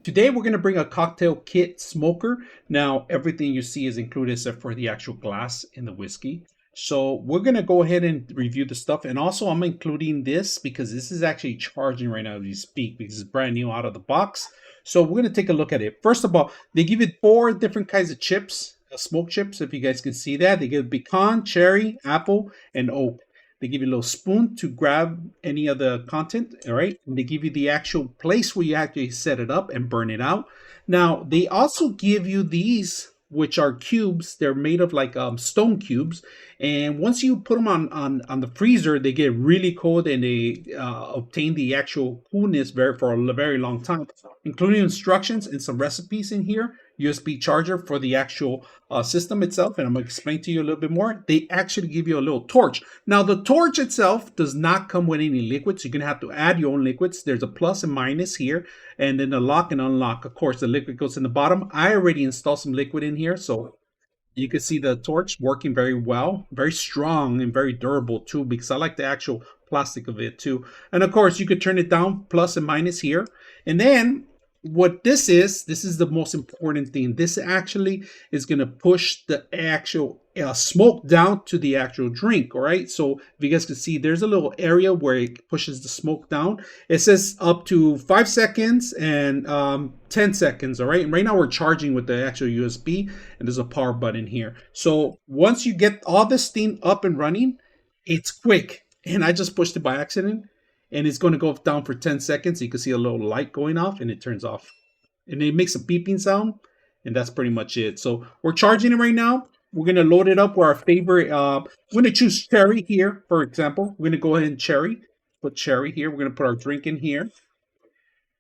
Today we're going to bring a cocktail kit smoker. Now everything you see is included except for the actual glass in the whiskey. So we're going to go ahead and review the stuff. And also I'm including this because this is actually charging right now as we speak because it's brand new out of the box. So we're going to take a look at it. First of all, they give you 4 different kinds of chips, smoke chips, if you guys can see that. They give pecan, cherry, apple, and oak. They give you a little spoon to grab any of the content, all right? And they give you the actual place where you actually set it up and burn it out. Now, they also give you these, which are cubes. They're made of like stone cubes. And once you put them on the freezer, they get really cold and they obtain the actual coolness for a very long time, including instructions and some recipes in here. USB charger for the actual system itself, and I'm going to explain to you a little bit more. They actually give you a little torch. Now, the torch itself does not come with any liquids. You're going to have to add your own liquids. There's a plus and minus here, and then the lock and unlock. Of course, the liquid goes in the bottom. I already installed some liquid in here, so you can see the torch working very well, very strong and very durable too, because I like the actual plastic of it too. And of course, you could turn it down, plus and minus here. And then what this is the most important thing. This actually is going to push the actual smoke down to the actual drink. All right, so if you guys can see, there's a little area where it pushes the smoke down. It says up to 5 seconds and 10 seconds. All right, and right now we're charging with the actual USB, and there's a power button here. So once you get all this thing up and running, it's quick. And I just pushed it by accident, and it's going to go down for 10 seconds. You can see a little light going off, and it turns off. And it makes a beeping sound, and that's pretty much it. So we're charging it right now. We're going to load it up with our favorite. We're going to choose cherry here, for example. We're going to go ahead and put cherry here. We're going to put our drink in here.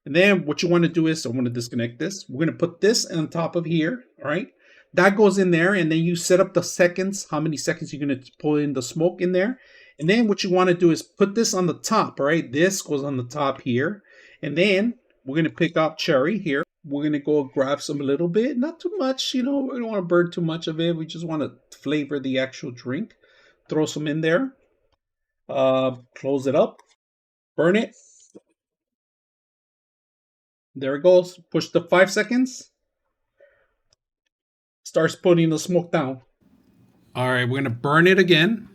And then what you want to do is, I want to disconnect this. We're going to put this on top of here, all right? That goes in there, and then you set up the seconds, how many seconds you're going to pull in the smoke in there. And then what you want to do is put this on the top, all right? This goes on the top here. And then we're going to pick up cherry here. We're going to go grab some a little bit, not too much, we don't want to burn too much of it. We just want to flavor the actual drink. Throw some in there. Close it up. Burn it. There it goes. Push the 5 seconds. Starts putting the smoke down. All right, we're going to burn it again.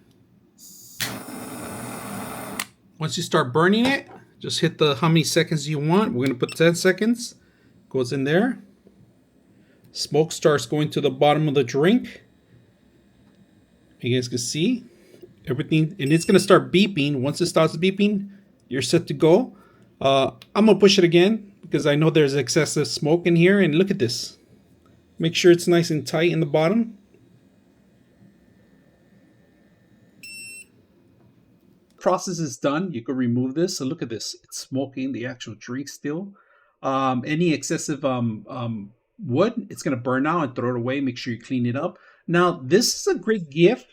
Once you start burning it, just hit the how many seconds you want. We're going to put 10 seconds. Goes in there. Smoke starts going to the bottom of the drink. You guys can see everything. And it's going to start beeping. Once it starts beeping, you're set to go. I'm going to push it again because I know there's excessive smoke in here. And look at this. Make sure it's nice and tight in the bottom. Process is done. You can remove this. So look at this. It's smoking the actual drink still. Any excessive wood, it's going to burn out and throw it away. Make sure you clean it up. Now, this is a great gift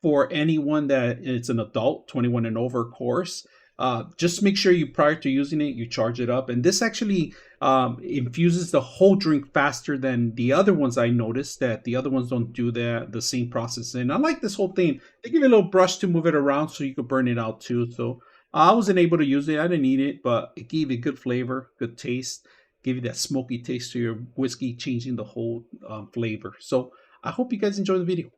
for anyone that it's an adult, 21 and over course. Just make sure prior to using it, you charge it up. And this actually infuses the whole drink faster than the other ones. I noticed that the other ones don't do the same process. And I like this whole thing. They give you a little brush to move it around so you can burn it out too. So I wasn't able to use it. I didn't need it, but it gave you good flavor, good taste. Give you that smoky taste to your whiskey, changing the whole flavor. So I hope you guys enjoy the video.